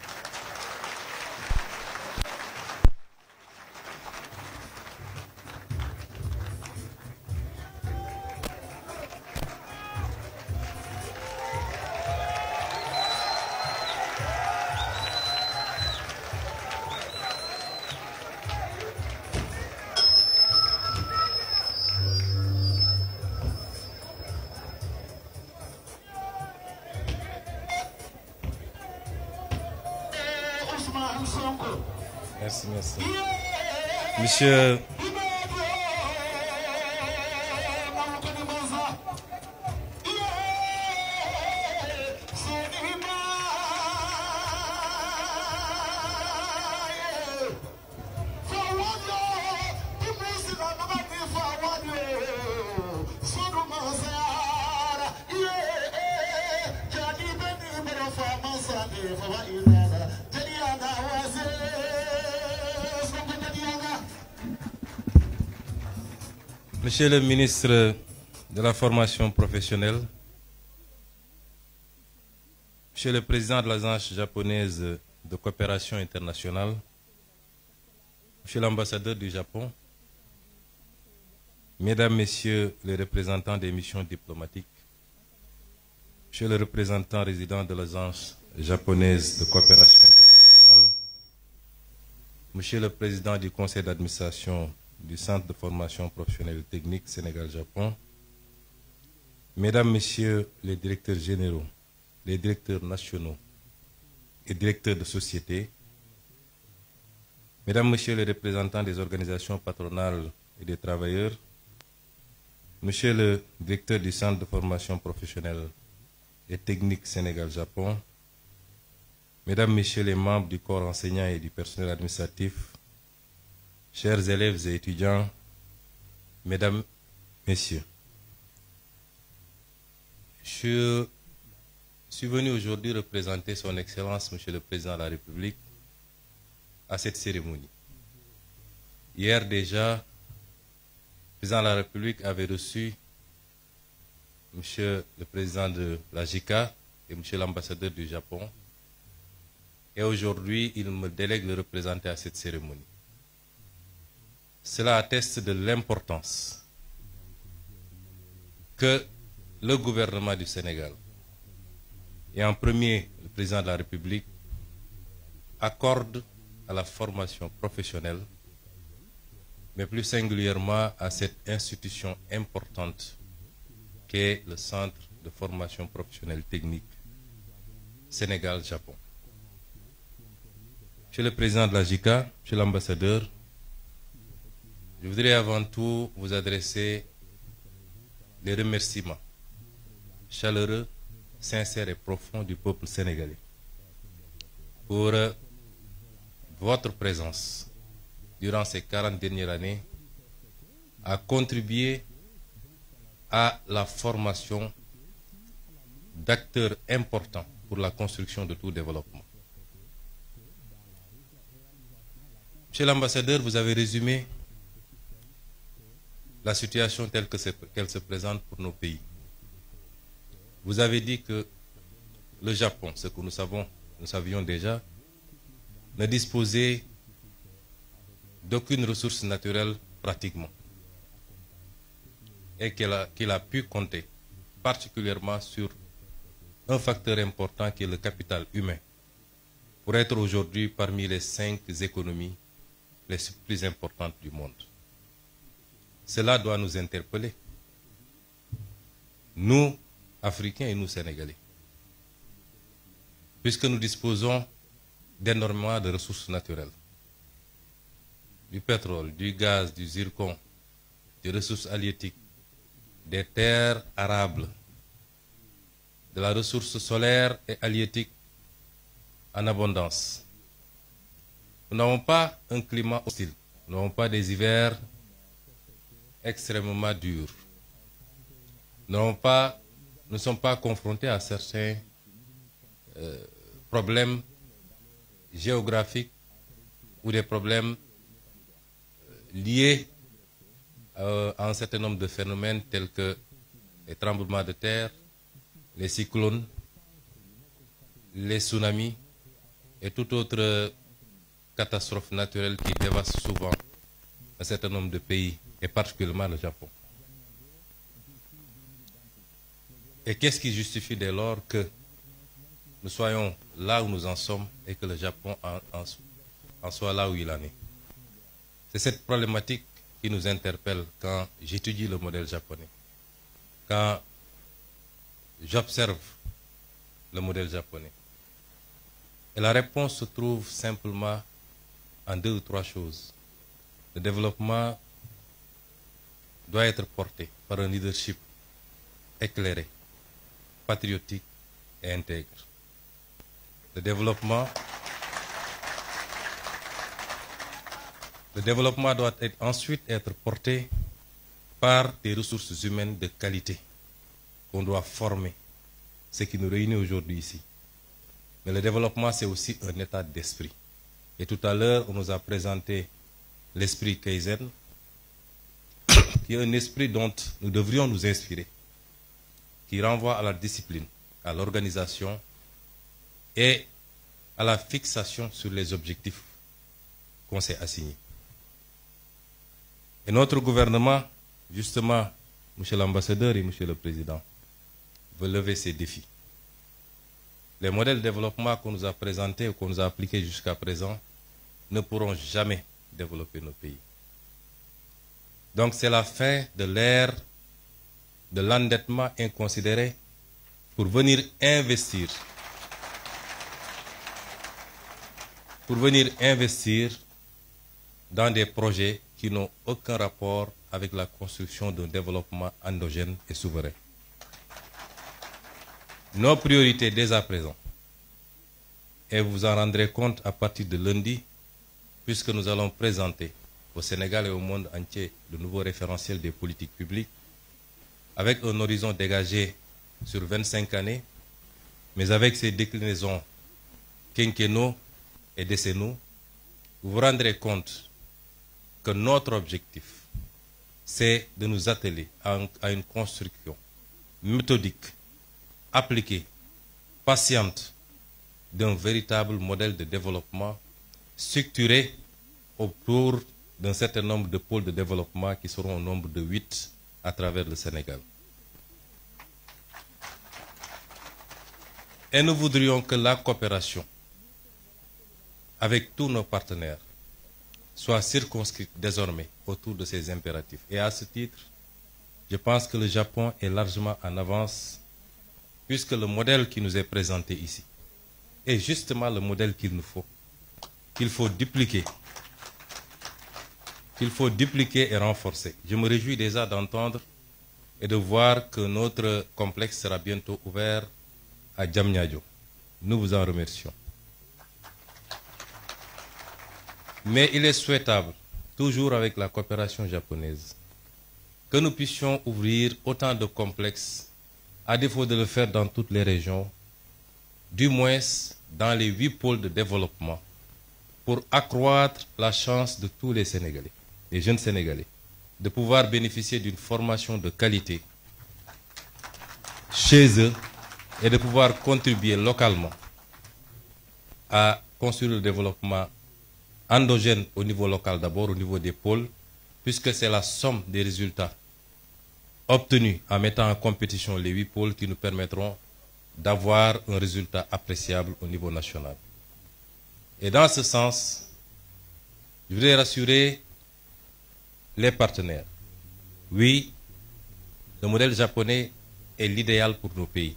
Merci, merci. Monsieur... Monsieur le ministre de la formation professionnelle, Monsieur le président de l'Agence japonaise de coopération internationale, Monsieur l'ambassadeur du Japon, Mesdames, Messieurs les représentants des missions diplomatiques, Monsieur le représentant résident de l'Agence japonaise de coopération internationale, Monsieur le président du conseil d'administration du Centre de formation professionnelle et technique Sénégal-Japon, Mesdames, Messieurs les directeurs généraux, les directeurs nationaux et directeurs de société, Mesdames, Messieurs les représentants des organisations patronales et des travailleurs, Monsieur le directeur du Centre de formation professionnelle et technique Sénégal-Japon, Mesdames, Messieurs les membres du corps enseignant et du personnel administratif, chers élèves et étudiants, Mesdames, Messieurs, je suis venu aujourd'hui représenter Son Excellence, Monsieur le Président de la République, à cette cérémonie. Hier déjà, le Président de la République avait reçu Monsieur le Président de la JICA et Monsieur l'ambassadeur du Japon. Et aujourd'hui, il me délègue de le représenter à cette cérémonie. Cela atteste de l'importance que le gouvernement du Sénégal, et en premier le président de la République, accorde à la formation professionnelle, mais plus singulièrement à cette institution importante qu'est le Centre de formation professionnelle technique Sénégal-Japon. Monsieur le président de la JICA, monsieur l'ambassadeur, je voudrais avant tout vous adresser les remerciements chaleureux, sincères et profonds du peuple sénégalais pour votre présence durant ces 40 dernières années à contribuer à la formation d'acteurs importants pour la construction de tout développement. Monsieur l'ambassadeur, vous avez résumé la situation telle qu'elle se présente pour nos pays. Vous avez dit que le Japon, ce que nous savions déjà, ne disposait d'aucune ressource naturelle pratiquement, et qu'il a pu compter particulièrement sur un facteur important qui est le capital humain, pour être aujourd'hui parmi les 5 économies les plus importantes du monde. Cela doit nous interpeller, nous, Africains et nous, Sénégalais, puisque nous disposons d'énormément de ressources naturelles, du pétrole, du gaz, du zircon, des ressources halieutiques, des terres arables, de la ressource solaire et halieutique en abondance. Nous n'avons pas un climat hostile, nous n'avons pas des hivers extrêmement durs, nous n'avons pas ne sommes pas confrontés à certains problèmes géographiques ou des problèmes liés à un certain nombre de phénomènes tels que les tremblements de terre, les cyclones, les tsunamis et toute autre catastrophe naturelle qui dévaste souvent un certain nombre de pays, et particulièrement le Japon. Et qu'est-ce qui justifie dès lors que nous soyons là où nous en sommes et que le Japon en soit là où il en est? C'est cette problématique qui nous interpelle quand j'étudie le modèle japonais, quand j'observe le modèle japonais. Et la réponse se trouve simplement en 2 ou 3 choses. Le développement doit être porté par un leadership éclairé, patriotique et intègre. Le développement doit ensuite être porté par des ressources humaines de qualité qu'on doit former, ce qui nous réunit aujourd'hui ici. Mais le développement, c'est aussi un état d'esprit. Et tout à l'heure, on nous a présenté l'esprit Kaizen, qui est un esprit dont nous devrions nous inspirer, qui renvoie à la discipline, à l'organisation et à la fixation sur les objectifs qu'on s'est assignés. Et notre gouvernement, justement, Monsieur l'ambassadeur et Monsieur le Président, veut lever ces défis. Les modèles de développement qu'on nous a présentés ou qu'on nous a appliqués jusqu'à présent ne pourront jamais développer nos pays. Donc c'est la fin de l'ère de l'endettement inconsidéré pour venir investir dans des projets qui n'ont aucun rapport avec la construction d'un développement endogène et souverain. Nos priorités dès à présent, et vous en rendrez compte à partir de lundi, puisque nous allons présenter au Sénégal et au monde entier le nouveau référentiel des politiques publiques, avec un horizon dégagé sur 25 années, mais avec ses déclinaisons quinquennaux et décennaux, vous vous rendrez compte que notre objectif, c'est de nous atteler à une construction méthodique, appliquée, patiente, d'un véritable modèle de développement structuré autour d'un certain nombre de pôles de développement qui seront au nombre de 8 à travers le Sénégal. Et nous voudrions que la coopération avec tous nos partenaires soit circonscrite désormais autour de ces impératifs. Et à ce titre, je pense que le Japon est largement en avance, puisque le modèle qui nous est présenté ici est justement le modèle qu'il nous faut, qu'il faut dupliquer et renforcer. Je me réjouis déjà d'entendre et de voir que notre complexe sera bientôt ouvert à Diamniadio. Nous vous en remercions. Mais il est souhaitable, toujours avec la coopération japonaise, que nous puissions ouvrir autant de complexes, à défaut de le faire dans toutes les régions, du moins dans les 8 pôles de développement, pour accroître la chance de tous les Sénégalais, les jeunes Sénégalais, de pouvoir bénéficier d'une formation de qualité chez eux et de pouvoir contribuer localement à construire le développement endogène au niveau local d'abord, au niveau des pôles, puisque c'est la somme des résultats obtenus en mettant en compétition les 8 pôles qui nous permettront d'avoir un résultat appréciable au niveau national. Et dans ce sens, je voudrais rassurer les partenaires. Oui, le modèle japonais est l'idéal pour nos pays.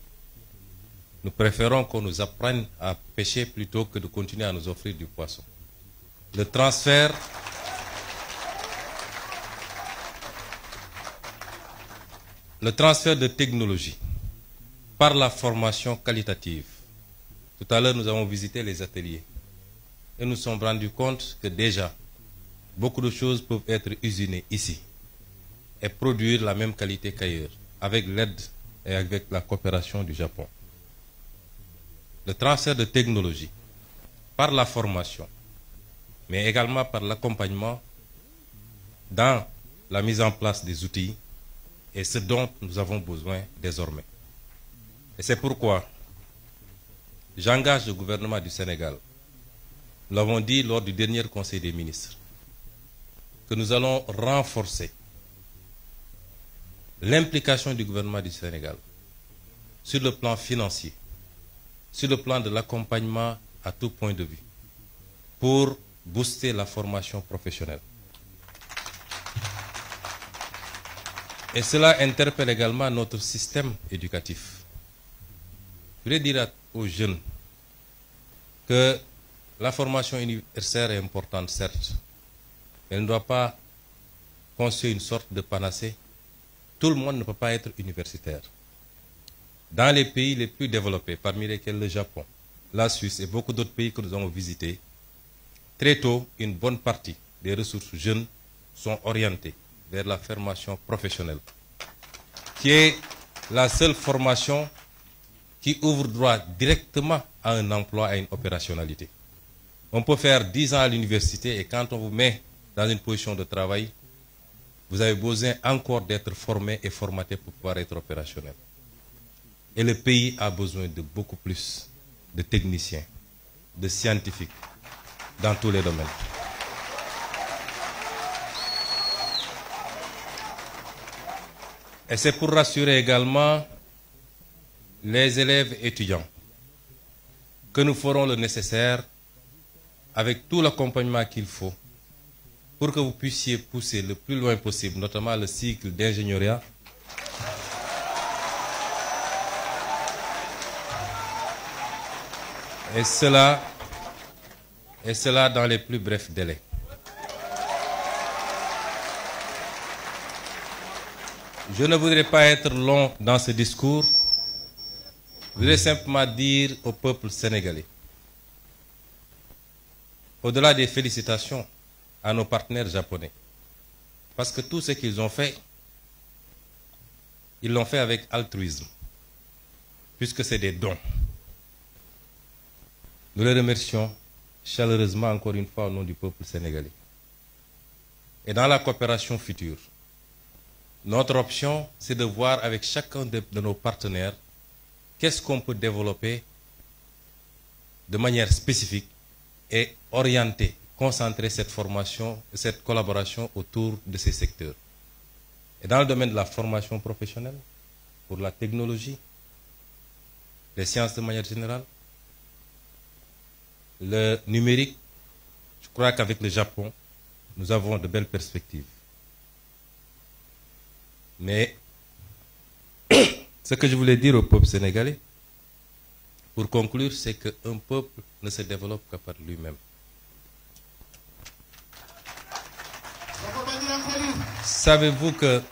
Nous préférons qu'on nous apprenne à pêcher plutôt que de continuer à nous offrir du poisson. Le transfert de technologie par la formation qualitative. Tout à l'heure, nous avons visité les ateliers et nous nous sommes rendus compte que déjà, beaucoup de choses peuvent être usinées ici et produire la même qualité qu'ailleurs, avec l'aide et avec la coopération du Japon. Le transfert de technologie par la formation, mais également par l'accompagnement dans la mise en place des outils est ce dont nous avons besoin désormais. Et c'est pourquoi j'engage le gouvernement du Sénégal, nous l'avons dit lors du dernier Conseil des ministres, que nous allons renforcer l'implication du gouvernement du Sénégal sur le plan financier, sur le plan de l'accompagnement à tout point de vue, pour booster la formation professionnelle. Et cela interpelle également notre système éducatif. Je voudrais dire aux jeunes que la formation universitaire est importante, certes, mais elle ne doit pas constituer une sorte de panacée. Tout le monde ne peut pas être universitaire. Dans les pays les plus développés, parmi lesquels le Japon, la Suisse et beaucoup d'autres pays que nous avons visités, très tôt, une bonne partie des ressources jeunes sont orientées vers la formation professionnelle, qui est la seule formation qui ouvre droit directement à un emploi, à une opérationnalité. On peut faire 10 ans à l'université et quand on vous met dans une position de travail, vous avez besoin encore d'être formé et formaté pour pouvoir être opérationnel. Et le pays a besoin de beaucoup plus de techniciens, de scientifiques, dans tous les domaines. Et c'est pour rassurer également les élèves étudiants que nous ferons le nécessaire avec tout l'accompagnement qu'il faut pour que vous puissiez pousser le plus loin possible, notamment le cycle d'ingénierie, et cela dans les plus brefs délais. Je ne voudrais pas être long dans ce discours. Je voudrais simplement dire au peuple sénégalais, au-delà des félicitations à nos partenaires japonais, parce que tout ce qu'ils ont fait, ils l'ont fait avec altruisme, puisque c'est des dons. Nous les remercions chaleureusement encore une fois au nom du peuple sénégalais. Et dans la coopération future, notre option, c'est de voir avec chacun de nos partenaires qu'est-ce qu'on peut développer de manière spécifique et orienter, concentrer cette formation, cette collaboration autour de ces secteurs. Et dans le domaine de la formation professionnelle, pour la technologie, les sciences de manière générale, le numérique, je crois qu'avec le Japon, nous avons de belles perspectives. Mais ce que je voulais dire au peuple sénégalais, pour conclure, c'est qu'un peuple ne se développe que par lui-même. Savez-vous que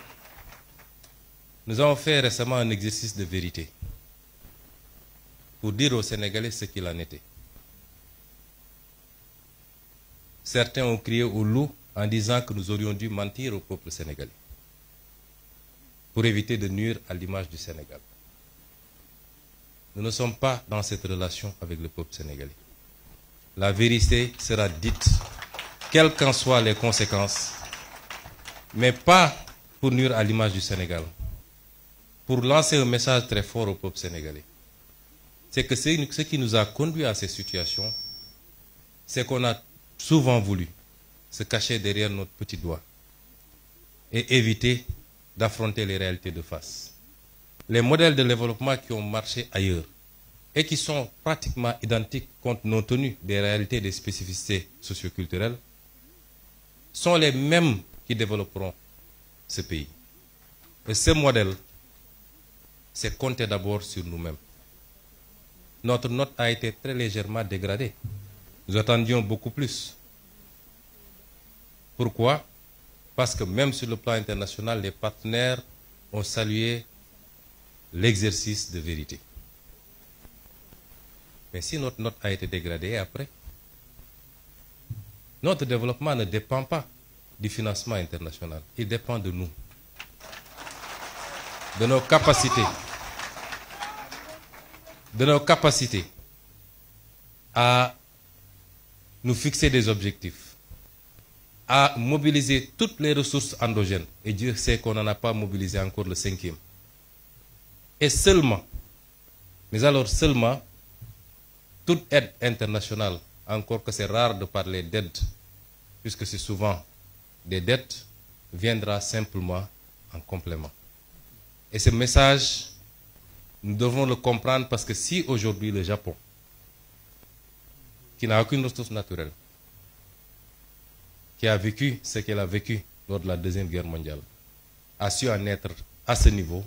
nous avons fait récemment un exercice de vérité pour dire aux Sénégalais ce qu'il en était. Certains ont crié au loup en disant que nous aurions dû mentir au peuple sénégalais pour éviter de nuire à l'image du Sénégal. Nous ne sommes pas dans cette relation avec le peuple sénégalais. La vérité sera dite, quelles qu'en soient les conséquences, mais pas pour nuire à l'image du Sénégal, pour lancer un message très fort au peuple sénégalais. C'est que ce qui nous a conduit à ces situations, c'est qu'on a souvent voulu se cacher derrière notre petit doigt et éviter d'affronter les réalités de face. Les modèles de développement qui ont marché ailleurs et qui sont pratiquement identiques compte tenu des réalités et des spécificités socioculturelles sont les mêmes qui développeront ce pays. Et ce modèle, c'est compter d'abord sur nous-mêmes. Notre note a été très légèrement dégradée. Nous attendions beaucoup plus. Pourquoi? Parce que même sur le plan international, les partenaires ont salué l'exercice de vérité. Mais si notre note a été dégradée après, notre développement ne dépend pas du financement international. Il dépend de nous, de nos capacités, de nos capacités à nous fixer des objectifs, à mobiliser toutes les ressources endogènes. Et Dieu sait qu'on n'en a pas mobilisé encore le 5e. Et seulement, mais alors seulement, toute aide internationale, encore que c'est rare de parler d'aide, puisque c'est souvent des dettes, viendra simplement en complément. Et ce message, nous devons le comprendre parce que si aujourd'hui le Japon, qui n'a aucune ressource naturelle, qui a vécu ce qu'elle a vécu lors de la Deuxième Guerre mondiale, a su en être à ce niveau,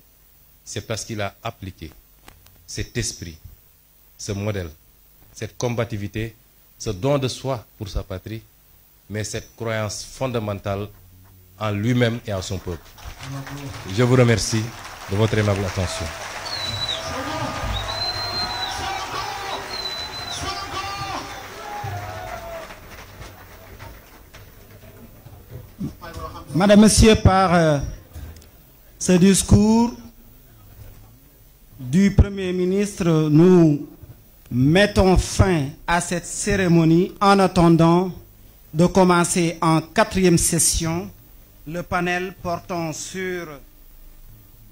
c'est parce qu'il a appliqué cet esprit, ce modèle, cette combativité, ce don de soi pour sa patrie, mais cette croyance fondamentale en lui-même et en son peuple. Je vous remercie de votre aimable attention. Madame, Monsieur, par ce discours du Premier ministre, nous mettons fin à cette cérémonie en attendant de commencer en 4e session le panel portant sur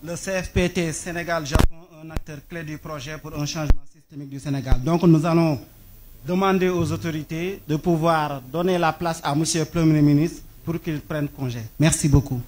le CFPT Sénégal-Japon, un acteur clé du projet pour un changement systémique du Sénégal. Donc nous allons demander aux autorités de pouvoir donner la place à Monsieur le Premier ministre pour qu'il prenne congé. Merci beaucoup.